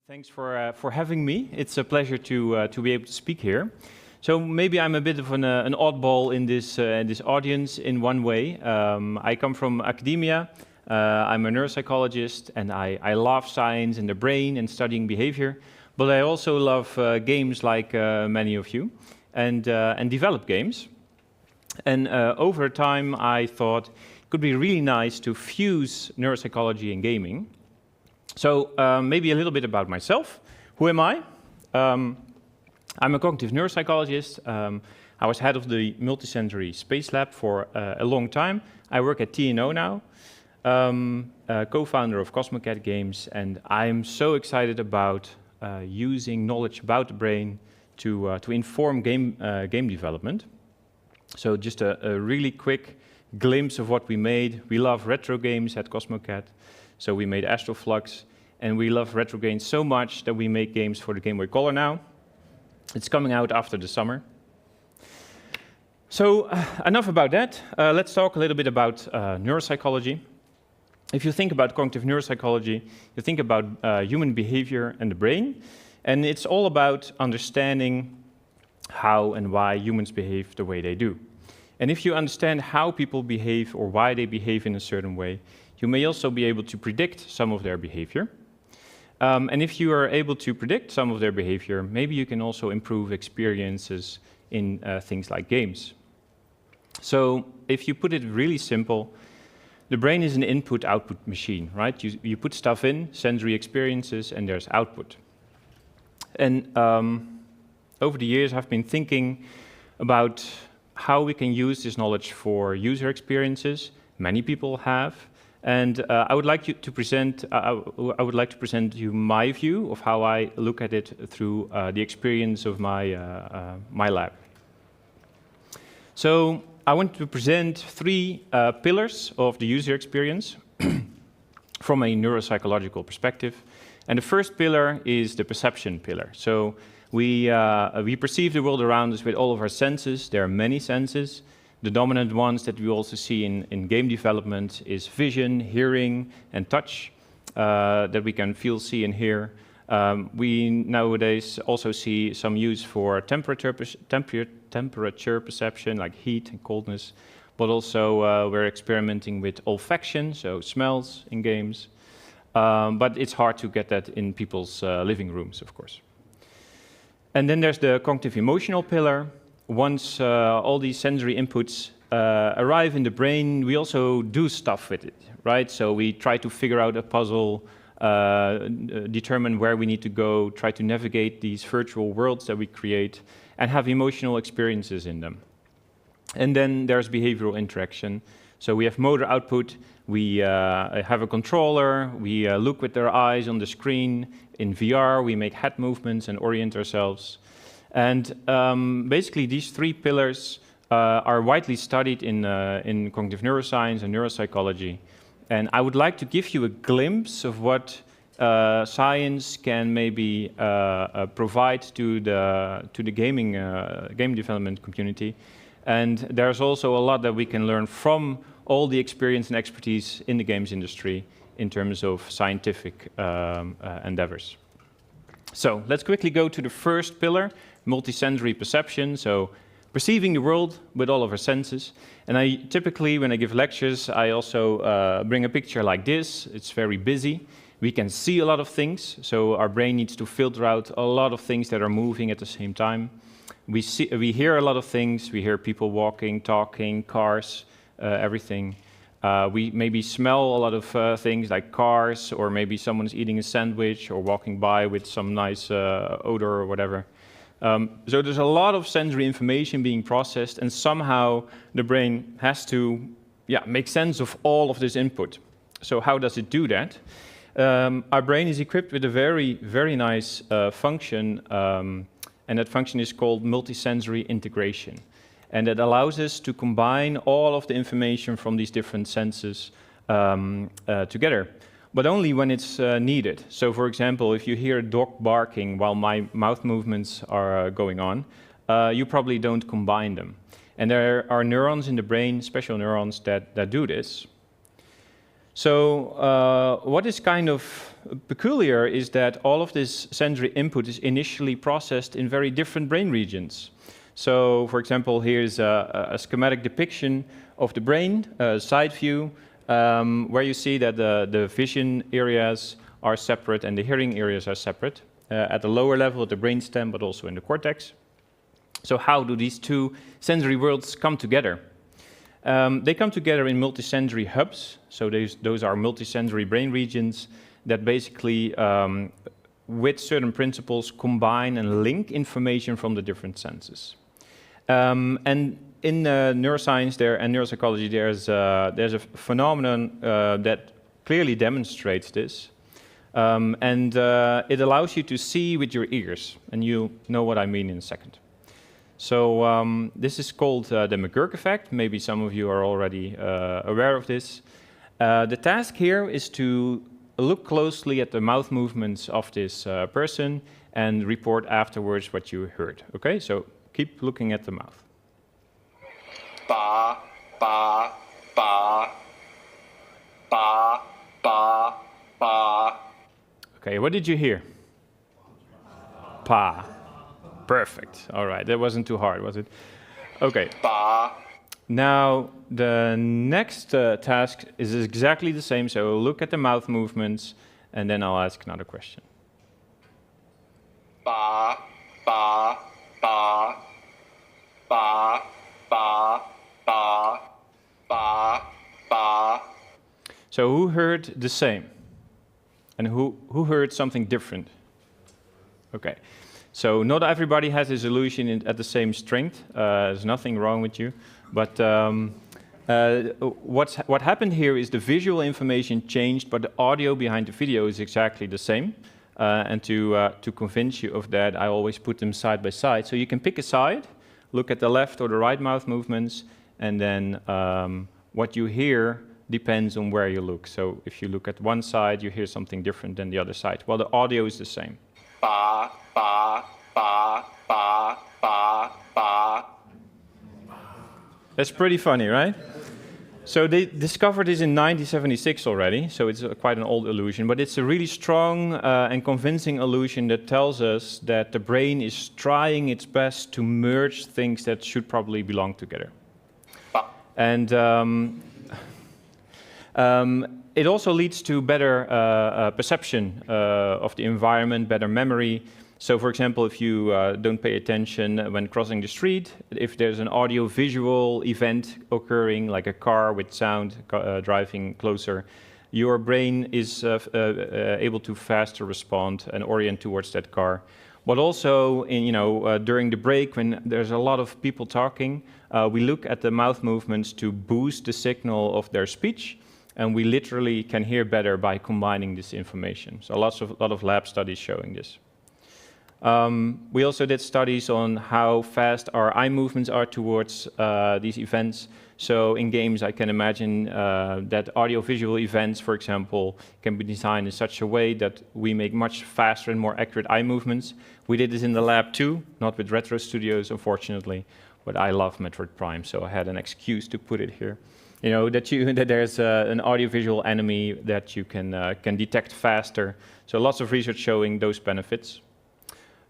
Thanks for having me. It's a pleasure to be able to speak here. So maybe I'm a bit of an oddball in this audience in one way. I come from academia. I'm a neuropsychologist, and I love science and the brain and studying behavior. But I also love games like many of you, and develop games. And over time, I thought it could be really nice to fuse neuropsychology and gaming. So maybe a little bit about myself. Who am I? I'm a cognitive neuropsychologist. I was head of the Multisensory Space Lab for a long time. I work at TNO now, co-founder of Cosmocat games, and I'm so excited about using knowledge about the brain to inform game development. So just a really quick glimpse of what we made. We love retro games at Cosmocat. So we made Astral Flux, and we love retro games so much that we make games for the Game Boy Color now. It's coming out after the summer. So enough about that. Let's talk a little bit about neuropsychology. If you think about cognitive neuropsychology, you think about human behavior and the brain. And it's all about understanding how and why humans behave the way they do. And if you understand how people behave or why they behave in a certain way, you may also be able to predict some of their behavior. And if you are able to predict some of their behavior, maybe you can also improve experiences in things like games. So if you put it really simple, the brain is an input-output machine, right? You put stuff in, sensory experiences, and there's output. And over the years, I've been thinking about how we can use this knowledge for user experiences. Many people have. And I would like to present you my view of how I look at it through the experience of my lab. So I want to present three pillars of the user experience from a neuropsychological perspective. And the first pillar is the perception pillar. So we perceive the world around us with all of our senses. There are many senses. The dominant ones that we also see in game development is vision, hearing, and touch, that we can feel, see, and hear. We nowadays also see some use for temperature perception, like heat and coldness, but also we're experimenting with olfaction, so smells in games. But it's hard to get that in people's living rooms, of course. And then there's the cognitive emotional pillar. Once all these sensory inputs arrive in the brain, we also do stuff with it, right? So we try to figure out a puzzle, determine where we need to go, try to navigate these virtual worlds that we create, and have emotional experiences in them. And then there's behavioral interaction. So we have motor output, we have a controller, we look with our eyes on the screen. In VR, we make head movements and orient ourselves. And basically, these three pillars are widely studied in cognitive neuroscience and neuropsychology. And I would like to give you a glimpse of what science can maybe provide to the game development community. And there's also a lot that we can learn from all the experience and expertise in the games industry in terms of scientific endeavors. So let's quickly go to the first pillar, multisensory perception, so perceiving the world with all of our senses. And I typically, when I give lectures, I also bring a picture like this. It's very busy. We can see a lot of things, so our brain needs to filter out a lot of things that are moving at the same time. We hear a lot of things. We hear people walking, talking, cars, everything. We maybe smell a lot of things like cars, or maybe someone's eating a sandwich or walking by with some nice odor or whatever. So there's a lot of sensory information being processed, and somehow the brain has to make sense of all of this input. So how does it do that? Our brain is equipped with a very, very nice function, and that function is called multisensory integration. And it allows us to combine all of the information from these different senses together, but only when it's needed. So for example, if you hear a dog barking while my mouth movements are going on, you probably don't combine them. And there are neurons in the brain, special neurons, that do this. So what is kind of peculiar is that all of this sensory input is initially processed in very different brain regions. So, for example, here's a schematic depiction of the brain, side view, where you see that the vision areas are separate and the hearing areas are separate at the lower level of the brainstem, but also in the cortex. So how do these two sensory worlds come together? They come together in multisensory hubs. So those are multisensory brain regions that basically, with certain principles, combine and link information from the different senses. And in neuroscience and neuropsychology, there's a phenomenon that clearly demonstrates this. And it allows you to see with your ears, and you'll know what I mean in a second. So this is called the McGurk effect. Maybe some of you are already aware of this. The task here is to look closely at the mouth movements of this person and report afterwards what you heard. Okay, so keep looking at the mouth. Ba, ba, ba, ba, ba, ba. Okay, what did you hear? Pa. Perfect. All right, that wasn't too hard, was it? Okay. Ba. Now, the next task is exactly the same. So look at the mouth movements, and then I'll ask another question. Ba, ba, ba, ba, ba, ba, ba, ba. So who heard the same? And who heard something different? Okay. So not everybody has this illusion at the same strength. There's nothing wrong with you. But what happened here is the visual information changed, but the audio behind the video is exactly the same. And to convince you of that, I always put them side by side. So you can pick a side, look at the left or the right mouth movements, and then what you hear depends on where you look. So if you look at one side, you hear something different than the other side. Well, the audio is the same. Ba, ba, ba, ba, ba, ba. That's pretty funny, right? So they discovered this in 1976 already, so it's quite an old illusion, but it's a really strong and convincing illusion that tells us that the brain is trying its best to merge things that should probably belong together. And it also leads to better perception of the environment, better memory. So, for example, if you don't pay attention when crossing the street, if there's an audio-visual event occurring, like a car with sound driving closer, your brain is able to faster respond and orient towards that car. But also, during the break, when there's a lot of people talking, we look at the mouth movements to boost the signal of their speech, and we literally can hear better by combining this information. So, a lot of lab studies showing this. We also did studies on how fast our eye movements are towards these events. So in games, I can imagine that audio-visual events, for example, can be designed in such a way that we make much faster and more accurate eye movements. We did this in the lab too, not with Retro Studios, unfortunately, but I love Metroid Prime, so I had an excuse to put it here. You know, that there's an audio-visual enemy that you can detect faster. So lots of research showing those benefits.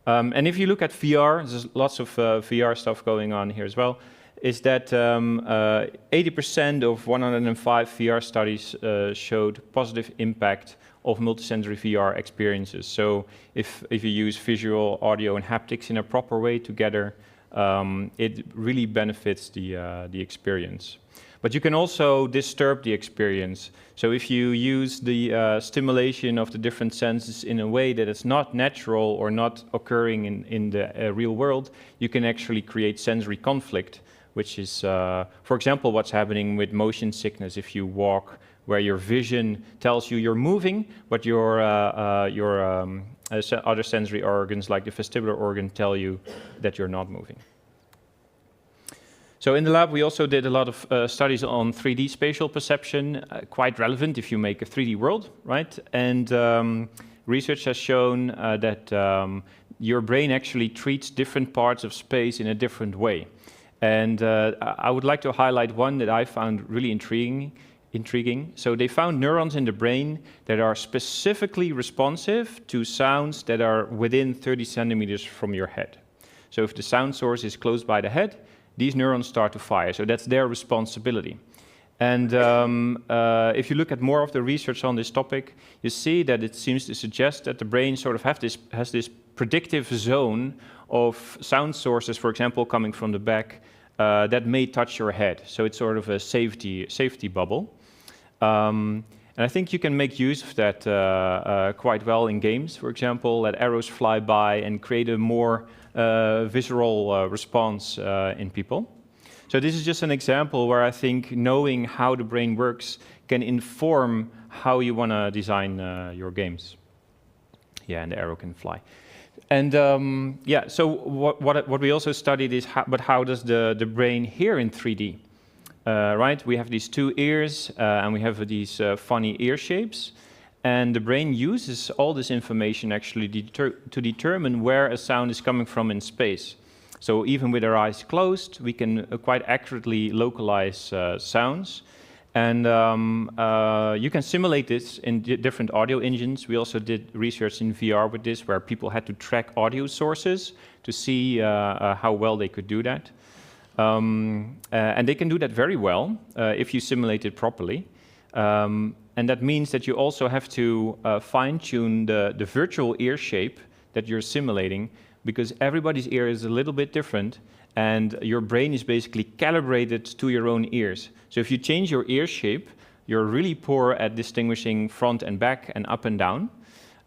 And if you look at VR, there's lots of VR stuff going on here as well, is that 80% of 105 VR studies showed positive impact of multisensory VR experiences. So if you use visual, audio, and haptics in a proper way together, it really benefits the experience. But you can also disturb the experience. So if you use the stimulation of the different senses in a way that is not natural or not occurring in the real world, you can actually create sensory conflict, which is, for example, what's happening with motion sickness if you walk, where your vision tells you you're moving, but your other sensory organs, like the vestibular organ, tell you that you're not moving. So in the lab, we also did a lot of studies on 3D spatial perception, quite relevant if you make a 3D world, right? And research has shown that your brain actually treats different parts of space in a different way. And I would like to highlight one that I found really intriguing. intriguing. So they found neurons in the brain that are specifically responsive to sounds that are within 30 centimeters from your head. So if the sound source is close by the head, these neurons start to fire. So that's their responsibility. And if you look at more of the research on this topic, you see that it seems to suggest that the brain sort of has this predictive zone of sound sources, for example, coming from the back, that may touch your head. So it's sort of a safety bubble. And I think you can make use of that quite well in games, for example, let arrows fly by and create a more visceral response in people. So this is just an example where I think knowing how the brain works can inform how you want to design your games. Yeah, and the arrow can fly. And yeah, so what we also studied is how does the brain hear in 3D? Right, we have these two ears and we have these funny ear shapes. And the brain uses all this information actually to determine where a sound is coming from in space. So even with our eyes closed, we can quite accurately localize sounds. And you can simulate this in different audio engines. We also did research in VR with this, where people had to track audio sources to see how well they could do that. And they can do that very well if you simulate it properly. And that means that you also have to fine-tune the virtual ear shape that you're simulating, because everybody's ear is a little bit different, and your brain is basically calibrated to your own ears. So if you change your ear shape, you're really poor at distinguishing front and back and up and down.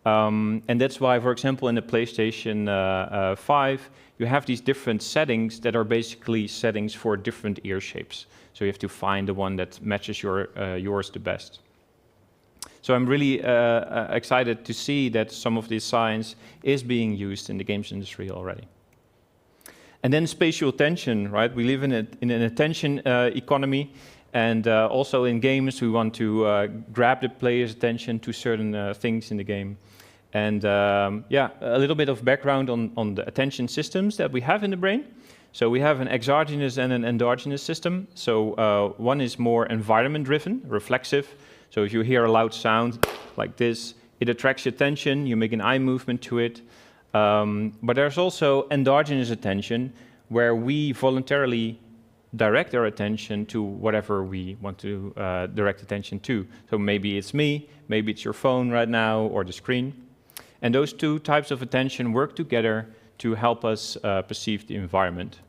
And that's why, for example, in the PlayStation 5, you have these different settings that are basically settings for different ear shapes. So you have to find the one that matches yours the best. So I'm really excited to see that some of this science is being used in the games industry already. And then spatial attention, right? We live in an attention economy, and also in games we want to grab the player's attention to certain things in the game. And yeah, a little bit of background on the attention systems that we have in the brain. So we have an exogenous and an endogenous system. So one is more environment-driven, reflexive. So if you hear a loud sound like this, it attracts your attention, you make an eye movement to it. But there's also endogenous attention, where we voluntarily direct our attention to whatever we want to direct attention to. So maybe it's me, maybe it's your phone right now, or the screen. And those two types of attention work together to help us perceive the environment.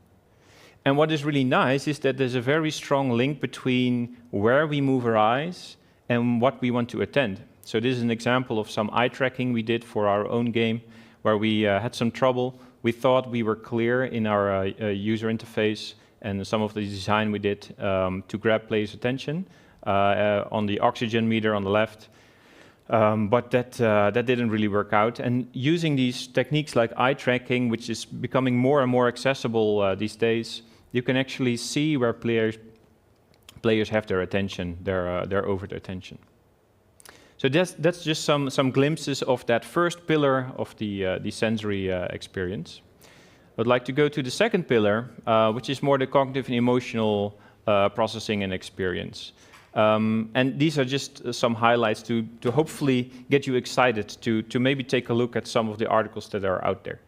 And what is really nice is that there's a very strong link between where we move our eyes and what we want to attend. So this is an example of some eye tracking we did for our own game, where we had some trouble. We thought we were clear in our user interface and some of the design we did to grab players' attention on the oxygen meter on the left. But that didn't really work out. And using these techniques like eye tracking, which is becoming more and more accessible these days, you can actually see where players have their attention, their overt attention. So that's just some glimpses of that first pillar of the sensory experience. I'd like to go to the second pillar, which is more the cognitive and emotional processing and experience. And these are just some highlights to hopefully get you excited to maybe take a look at some of the articles that are out there.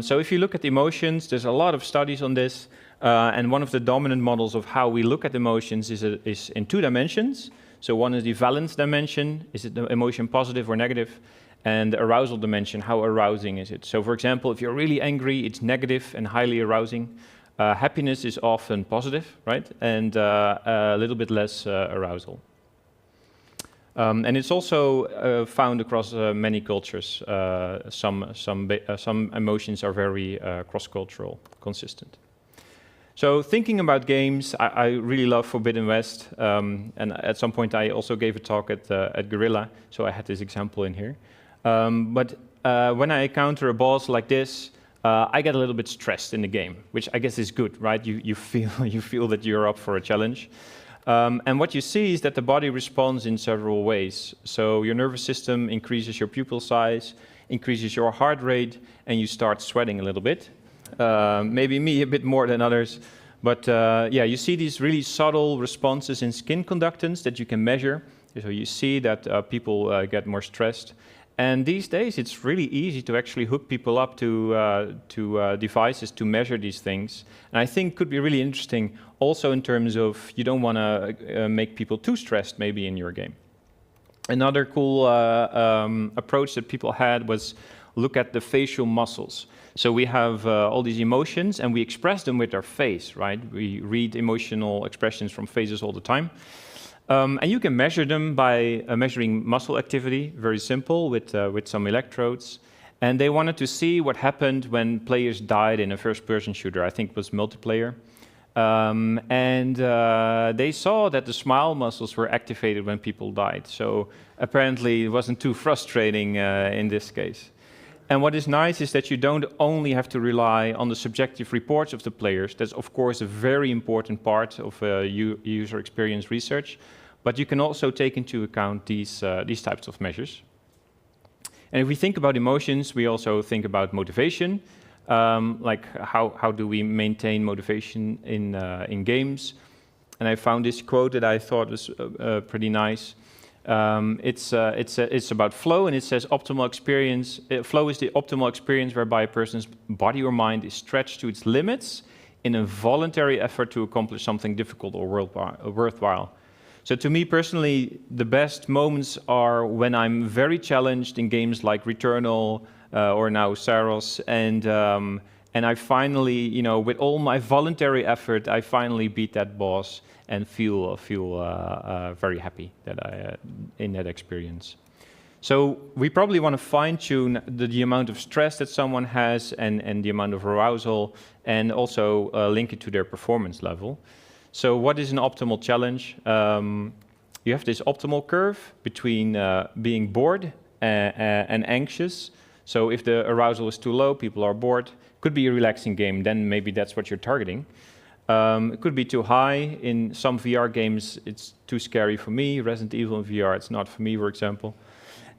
So if you look at emotions, there's a lot of studies on this, and one of the dominant models of how we look at emotions is in 2 dimensions. So one is the valence dimension, is it the emotion positive or negative? And the arousal dimension, how arousing is it? So for example, if you're really angry, it's negative and highly arousing. Happiness is often positive, right? And a little bit less arousal. And it's also found across many cultures. Some emotions are very cross-cultural, consistent. So thinking about games, I really love Forbidden West. And at some point I also gave a talk at Gorilla, so I had this example in here. But when I encounter a boss like this, I get a little bit stressed in the game, which I guess is good, right? You feel that you're up for a challenge. And what you see is that the body responds in several ways. So your nervous system increases your pupil size, increases your heart rate, and you start sweating a little bit. Maybe me a bit more than others. But yeah, you see these really subtle responses in skin conductance that you can measure. So you see that people get more stressed. And these days, it's really easy to actually hook people up to devices to measure these things. And I think could be really interesting also in terms of you don't want to make people too stressed maybe in your game. Another cool approach that people had was look at the facial muscles. So we have all these emotions and we express them with our face, right? We read emotional expressions from faces all the time. And you can measure them by measuring muscle activity, very simple, with some electrodes. And they wanted to see what happened when players died in a first-person shooter. I think it was multiplayer. And they saw that the smile muscles were activated when people died. So apparently it wasn't too frustrating in this case. And what is nice is that you don't only have to rely on the subjective reports of the players. That's of course a very important part of user experience research. But you can also take into account these types of measures. And if we think about emotions, we also think about motivation. Like how do we maintain motivation in games? And I found this quote that I thought was pretty nice. It's about flow, and it says optimal experience. Flow is the optimal experience whereby a person's body or mind is stretched to its limits in a voluntary effort to accomplish something difficult or worthwhile. So to me personally, the best moments are when I'm very challenged in games like Returnal or now Saros, and I finally, with all my voluntary effort, I finally beat that boss and feel very happy that in that experience. So we probably want to fine-tune the amount of stress that someone has and the amount of arousal, and also link it to their performance level. So what is an optimal challenge? You have this optimal curve between being bored and anxious. So if the arousal is too low, people are bored. Could be a relaxing game, then maybe that's what you're targeting. It could be too high. In some VR games, it's too scary for me. Resident Evil in VR, it's not for me, for example.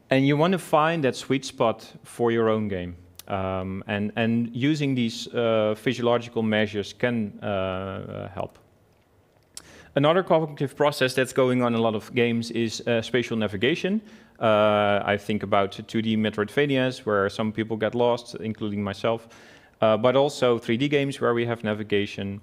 And you want to find that sweet spot for your own game. And using these physiological measures can help. Another cognitive process that's going on in a lot of games is spatial navigation. I think about 2D Metroidvanias, where some people get lost, including myself, but also 3D games where we have navigation.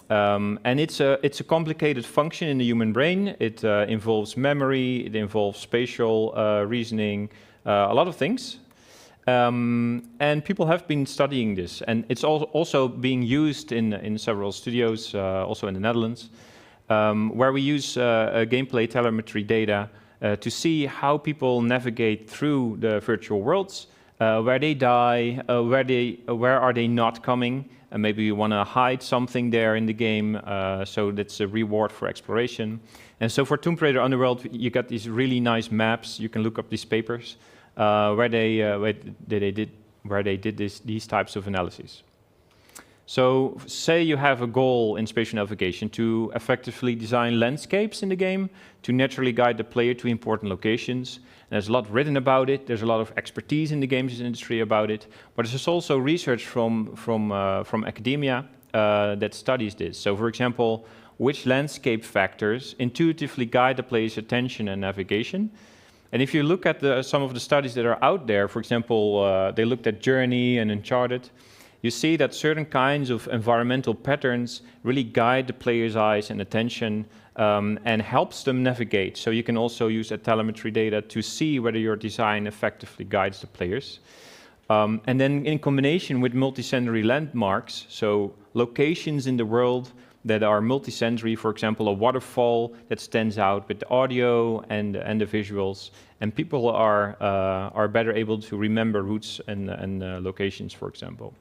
And it's a complicated function in the human brain. It involves memory, it involves spatial reasoning, a lot of things. And people have been studying this, and it's also being used in several studios, also in the Netherlands, where we use gameplay telemetry data to see how people navigate through the virtual worlds, where they die, where are they not coming, and maybe you want to hide something there in the game, so that's a reward for exploration. And so for Tomb Raider Underworld, you got these really nice maps. You can look up these papers where they did these types of analyses. So say you have a goal in spatial navigation to effectively design landscapes in the game to naturally guide the player to important locations. And there's a lot written about it. There's a lot of expertise in the games industry about it. But there's also research from academia that studies this. So for example, which landscape factors intuitively guide the player's attention and navigation. And if you look at some of the studies that are out there, for example, they looked at Journey and Uncharted, you see that certain kinds of environmental patterns really guide the player's eyes and attention and helps them navigate. So you can also use that telemetry data to see whether your design effectively guides the players. And then in combination with multisensory landmarks, so locations in the world that are multisensory, for example, a waterfall that stands out with the audio and the visuals, and people are better able to remember routes and locations, for example.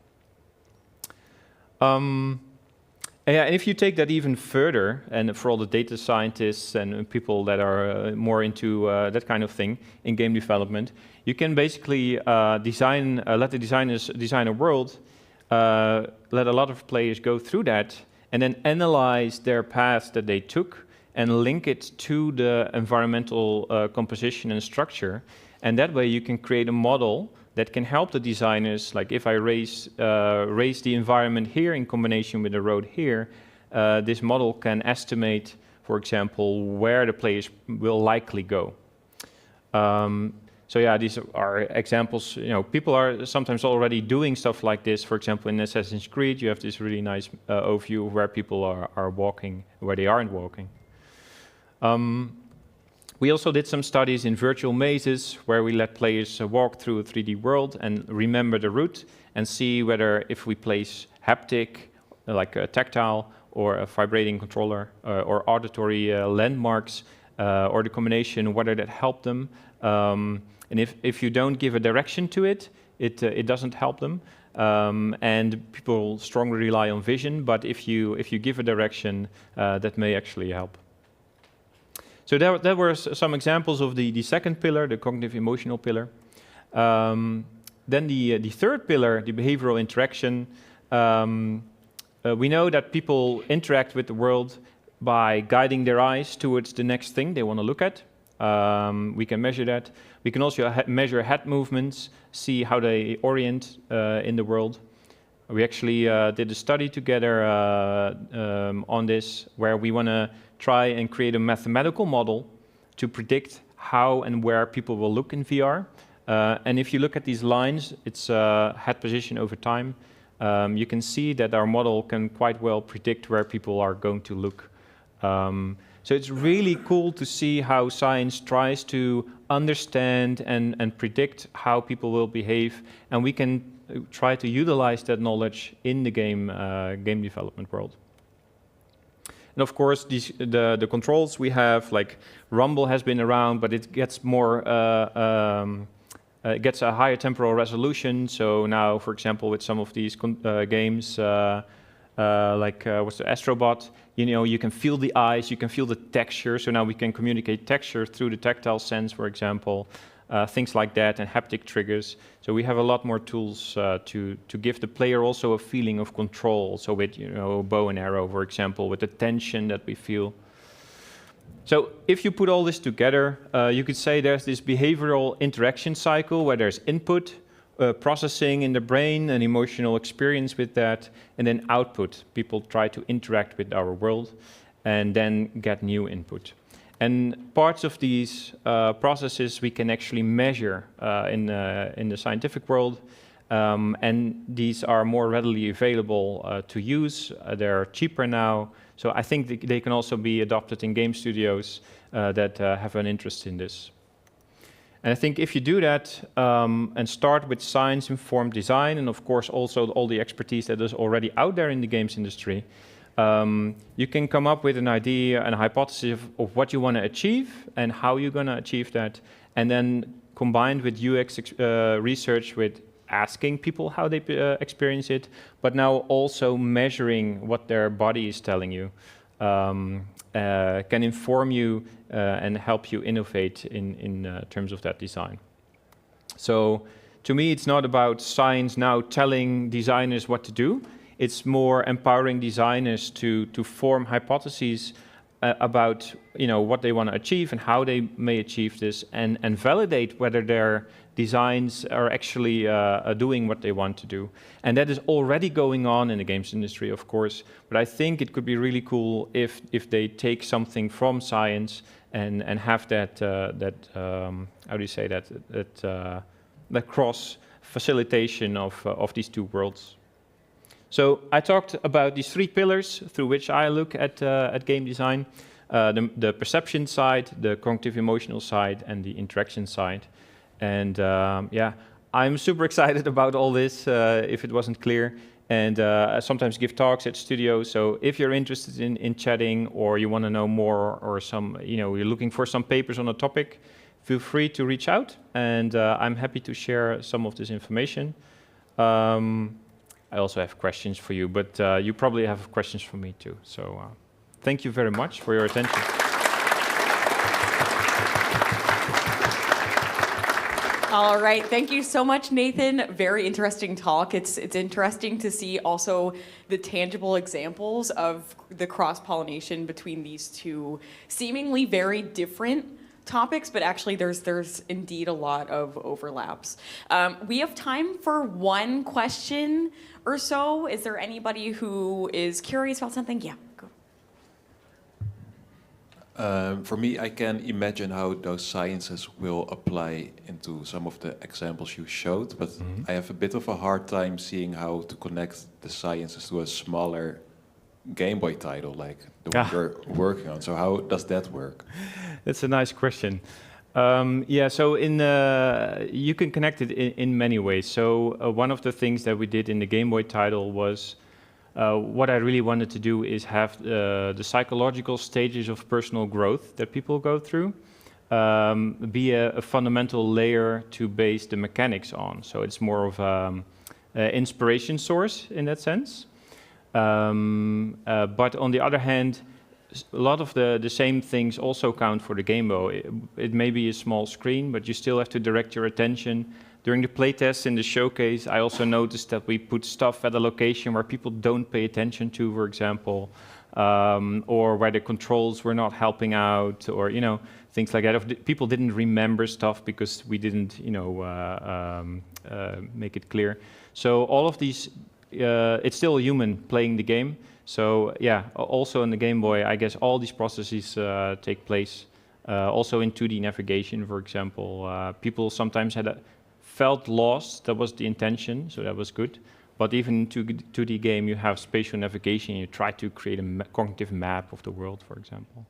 Yeah, and if you take that even further, and for all the data scientists and people that are more into that kind of thing in game development, you can basically let the designers design a world, let a lot of players go through that, and then analyze their paths that they took and link it to the environmental composition and structure. And that way you can create a model that can help the designers, like if I raise the environment here in combination with the road here, this model can estimate, for example, where the players will likely go. So yeah, these are examples. People are sometimes already doing stuff like this. For example, in Assassin's Creed, you have this really nice overview of where people are walking, where they aren't walking. We also did some studies in virtual mazes where we let players walk through a 3D world and remember the route and see whether if we place haptic, like a tactile, or a vibrating controller, or auditory landmarks, or the combination, whether that helped them. And if you don't give a direction to it, it doesn't help them. And people strongly rely on vision, but if you give a direction, that may actually help. So there were some examples of the second pillar, the cognitive emotional pillar. Then the third pillar, the behavioral interaction. We know that people interact with the world by guiding their eyes towards the next thing they want to look at. We can measure that. We can also measure head movements, see how they orient in the world. We actually did a study together on this, where we want to try and create a mathematical model to predict how and where people will look in VR. And if you look at these lines, it's head position over time. You can see that our model can quite well predict where people are going to look. So it's really cool to see how science tries to understand and predict how people will behave, and we can try to utilize that knowledge in the game development world. And of course, the controls we have, like Rumble has been around, but it gets more, it gets a higher temporal resolution. So now, for example, with some of these games, like what's the Astrobot, you can feel the eyes, you can feel the texture. So now we can communicate texture through the tactile sense, for example, things like that, and haptic triggers. So we have a lot more tools to give the player also a feeling of control. So with bow and arrow, for example, with the tension that we feel. So if you put all this together, you could say there's this behavioral interaction cycle where there's input, processing in the brain, an emotional experience with that, and then output. People try to interact with our world and then get new input. And parts of these processes we can actually measure in the scientific world, and these are more readily available to use. They're cheaper now, so I think they can also be adopted in game studios that have an interest in this. And I think if you do that and start with science-informed design, and of course also all the expertise that is already out there in the games industry, you can come up with an idea and a hypothesis of what you want to achieve and how you're going to achieve that, and then combined with UX research, with asking people how they experience it, but now also measuring what their body is telling you, can inform you and help you innovate in terms of that design. So to me, it's not about science now telling designers what to do. It's more empowering designers to form hypotheses about what they want to achieve and how they may achieve this, and validate whether their designs are actually doing what they want to do. And that is already going on in the games industry, of course, but I think it could be really cool if they take something from science and have that, how do you say that cross facilitation of these two worlds. So I talked about these three pillars through which I look at game design, the perception side, the cognitive emotional side, and the interaction side. And yeah, I'm super excited about all this, if it wasn't clear. And I sometimes give talks at studios, so if you're interested in chatting, or you want to know more, or you're looking for some papers on a topic, feel free to reach out, and I'm happy to share some of this information. I also have questions for you, but you probably have questions for me too. So thank you very much for your attention. All right, thank you so much, Nathan. Very interesting talk. It's interesting to see also the tangible examples of the cross-pollination between these two seemingly very different topics, but actually there's indeed a lot of overlaps. We have time for one question or so. Is there anybody who is curious about something? Yeah, go For me, I can imagine how those sciences will apply into some of the examples you showed, but I have a bit of a hard time seeing how to connect the sciences to a smaller Game Boy title like the one you're working on. So how does that work? That's a nice question. Yeah, so you can connect it in many ways. So one of the things that we did in the Game Boy title was what I really wanted to do is have the psychological stages of personal growth that people go through be a fundamental layer to base the mechanics on. So it's more of an inspiration source in that sense. But on the other hand, a lot of the same things also count for the Game Boy. It may be a small screen, but you still have to direct your attention. During the playtests in the showcase, I also noticed that we put stuff at a location where people don't pay attention to, for example, or where the controls were not helping out, or things like that. If people didn't remember stuff because we didn't, make it clear. So all of these, it's still a human playing the game. So yeah, also in the Game Boy, I guess all these processes take place. Also in 2D navigation, for example, people sometimes felt lost. That was the intention, so that was good. But even in 2D game, you have spatial navigation. You try to create a cognitive map of the world, for example.